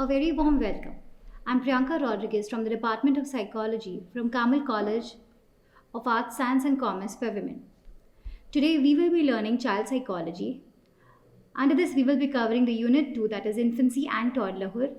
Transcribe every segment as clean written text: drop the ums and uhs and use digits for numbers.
A very warm welcome. I'm Priyanka Rodriguez from the Department of Psychology from Carmel College of Arts, Science and Commerce for Women. Today we will be learning child psychology. Under this we will be covering the unit 2, that is infancy and toddlerhood,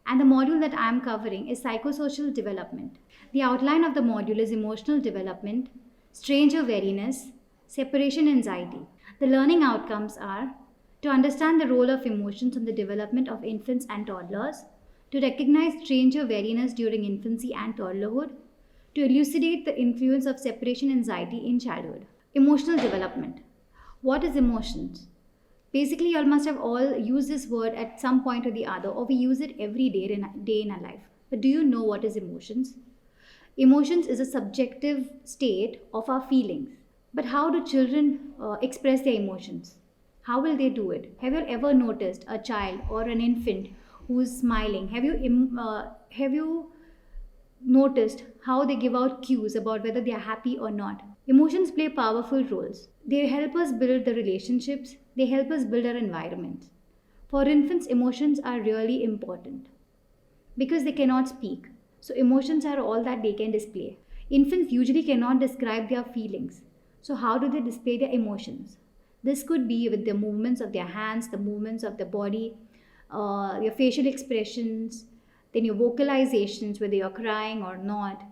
and the module that I am covering is psychosocial development. The outline of the module is emotional development, stranger wariness, separation anxiety. The learning outcomes are to understand the role of emotions in the development of infants and toddlers, to recognize stranger wariness during infancy and toddlerhood, to elucidate the influence of separation anxiety in childhood. Emotional development. What is emotions? Basically, you all must have all used this word at some point or the other, or we use it every day in our life. But do you know what is emotions? Emotions is a subjective state of our feelings. But how do children express their emotions? How will they do it? Have you ever noticed a child or an infant who is smiling? Have you noticed how they give out cues about whether they are happy or not? Emotions play powerful roles. They help us build the relationships, they help us build our environment. For infants, emotions are really important because they cannot speak. So, emotions are all that they can display. Infants usually cannot describe their feelings. So, how do they display their emotions? This could be with the movements of their hands, the movements of the body, your facial expressions, then your vocalizations, whether you're crying or not.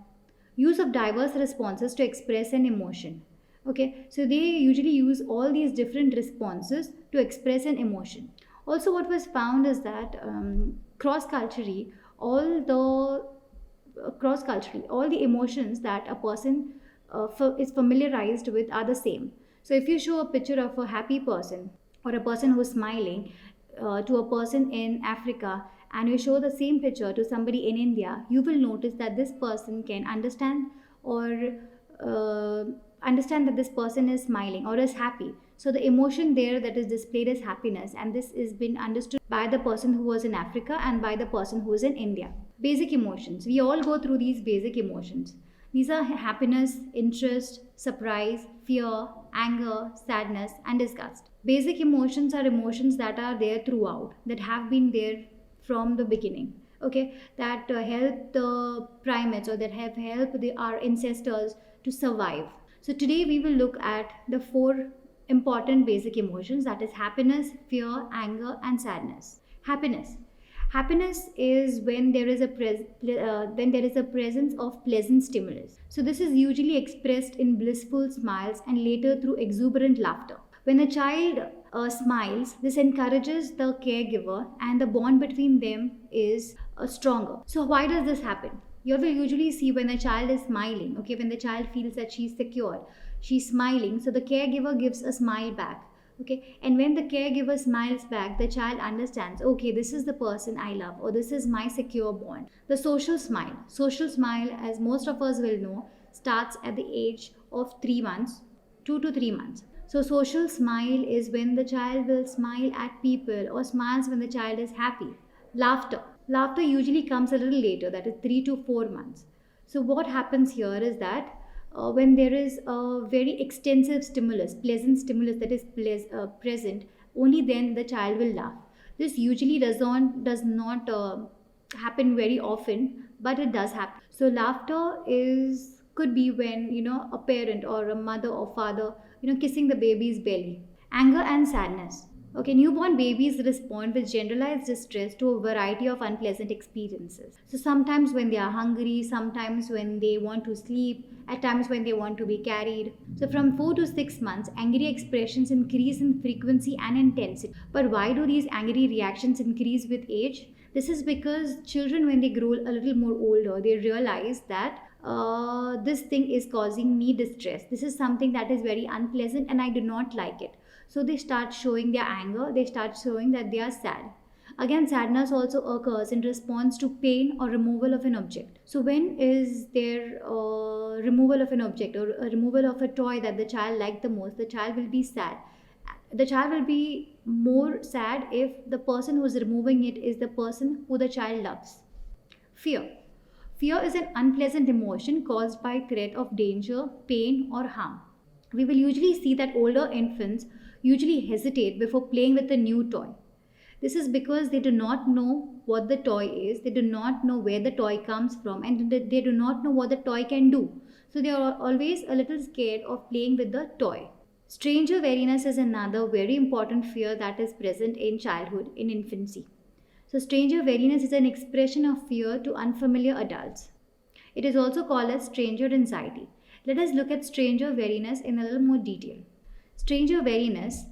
Use of diverse responses to express an emotion. Okay, so they usually use all these different responses to express an emotion. Also, what was found is that cross-culturally, all the emotions that a person is familiarized with are the same. So if you show a picture of a happy person or a person who's smiling to a person in Africa, and you show the same picture to somebody in India, you will notice that this person can understand or uh, understand that this person is smiling or is happy. So the emotion there that is displayed is happiness, and this is been understood by the person who was in Africa and by the person who is in India. Basic emotions. We all go through these basic emotions. These are happiness, interest, surprise, fear, anger, sadness, and disgust. Basic emotions are emotions that are there throughout, that have been there from the beginning. Okay, that help the primates, or that have helped our ancestors to survive. So today we will look at the four important basic emotions, that is happiness, fear, anger, and sadness. Happiness. Happiness is when there is a presence of pleasant stimulus. So this is usually expressed in blissful smiles and later through exuberant laughter. When a child smiles, this encourages the caregiver, and the bond between them is stronger. So why does this happen? You will usually see when a child is smiling, okay, when the child feels that she's secure, she's smiling, so the caregiver gives a smile back. Okay, and when the caregiver smiles back, the child understands, okay, this is the person I love, or this is my secure bond. The social smile, as most of us will know, starts at the age of 3 months, 2 to 3 months. So social smile is when the child will smile at people, or smiles when the child is happy. Laughter usually comes a little later, that is 3 to 4 months. So what happens here is that when there is a very extensive stimulus, pleasant stimulus that is present, only then the child will laugh. This usually does not happen very often, but it does happen. So laughter is could be when a parent or a mother or father kissing the baby's belly. Anger and sadness. Okay, newborn babies respond with generalized distress to a variety of unpleasant experiences. So sometimes when they are hungry, sometimes when they want to sleep, at times when they want to be carried. So from 4 to 6 months, angry expressions increase in frequency and intensity. But why do these angry reactions increase with age? This is because children, when they grow a little more older, they realize that this thing is causing me distress. This is something that is very unpleasant and I do not like it. So they start showing their anger, they start showing that they are sad. Again, sadness also occurs in response to pain or removal of an object. So when is there removal of an object or a removal of a toy that the child liked the most, the child will be sad. The child will be more sad if the person who is removing it is the person who the child loves. Fear. Fear is an unpleasant emotion caused by threat of danger, pain, or harm. We will usually see that older infants usually hesitate before playing with a new toy. This is because they do not know what the toy is, they do not know where the toy comes from, and they do not know what the toy can do. So they are always a little scared of playing with the toy. Stranger wariness is another very important fear that is present in childhood, in infancy. So, stranger wariness is an expression of fear to unfamiliar adults. It is also called as stranger anxiety. Let us look at stranger wariness in a little more detail. Stranger wariness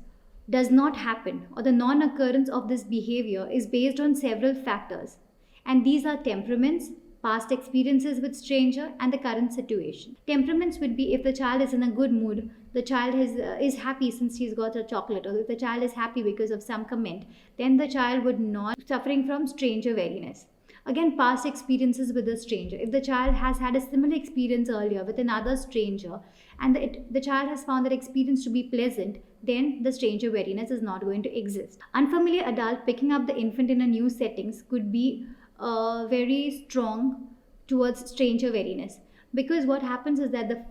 does not happen, or the non occurrence of this behavior is based on several factors, and these are temperaments, past experiences with stranger, and the current situation. Temperaments would be if the child is in a good mood, the child is happy since he's got a chocolate, or if the child is happy because of some comment, then the child would not suffering from stranger wariness. Again, past experiences with a stranger. If the child has had a similar experience earlier with another stranger, and the child has found that experience to be pleasant, then the stranger wariness is not going to exist. Unfamiliar adult picking up the infant in a new settings could be very strong towards stranger wariness, because what happens is that the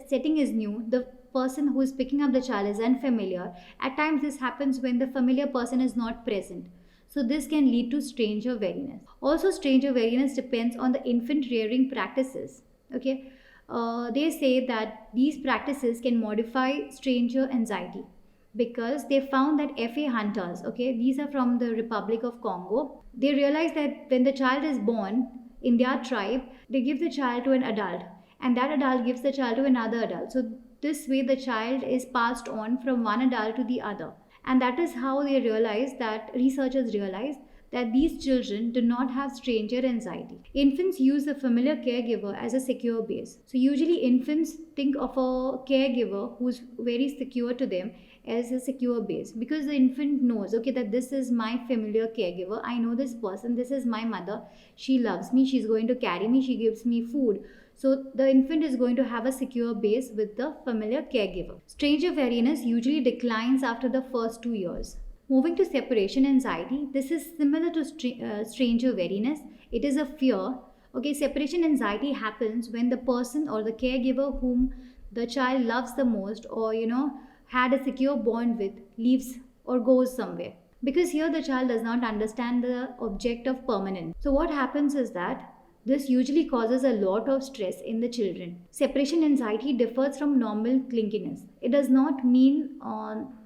setting is new, the person who is picking up the child is unfamiliar. At times this happens when the familiar person is not present, so this can lead to stranger wariness. Also, stranger wariness depends on the infant rearing practices. Okay, they say that these practices can modify stranger anxiety, because they found that FA hunters, okay, these are from the Republic of Congo, they realize that when the child is born in their tribe, they give the child to an adult, and that adult gives the child to another adult. So this way the child is passed on from one adult to the other. And that is how they realize, that researchers realize that these children do not have stranger anxiety. Infants use a familiar caregiver as a secure base. So usually infants think of a caregiver who's very secure to them as a secure base, because the infant knows, okay, that this is my familiar caregiver, I know this person, this is my mother, she loves me, she's going to carry me, she gives me food. So the infant is going to have a secure base with the familiar caregiver. Stranger wariness usually declines after the first 2 years. Moving to separation anxiety, this is similar to stranger wariness. It is a fear. Okay, separation anxiety happens when the person or the caregiver whom the child loves the most, or had a secure bond with, leaves or goes somewhere. Because here the child does not understand the object of permanence. So what happens is that this usually causes a lot of stress in the children. Separation anxiety differs from normal clinginess. It does not mean,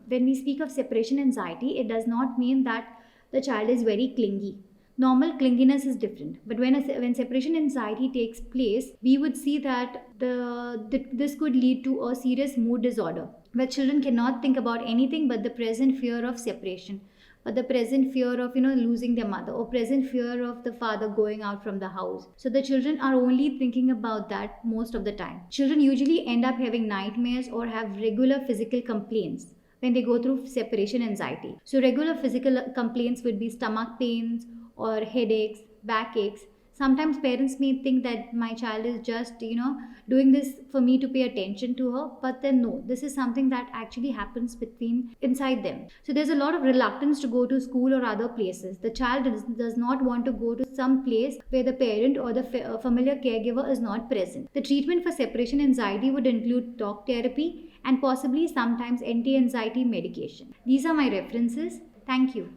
when we speak of separation anxiety, it does not mean that the child is very clingy. Normal clinginess is different, but when separation anxiety takes place, we would see that this could lead to a serious mood disorder, where children cannot think about anything but the present fear of separation, or the present fear of losing their mother, or present fear of the father going out from the house. So the children are only thinking about that most of the time. Children usually end up having nightmares or have regular physical complaints when they go through separation anxiety. So regular physical complaints would be stomach pains or headaches, backaches. Sometimes parents may think that my child is just doing this for me to pay attention to her, but then no, this is something that actually happens inside them. So there's a lot of reluctance to go to school or other places. The child does not want to go to some place where the parent or the familiar caregiver is not present. The treatment for separation anxiety would include talk therapy and possibly sometimes anti-anxiety medication. These are my references. Thank you.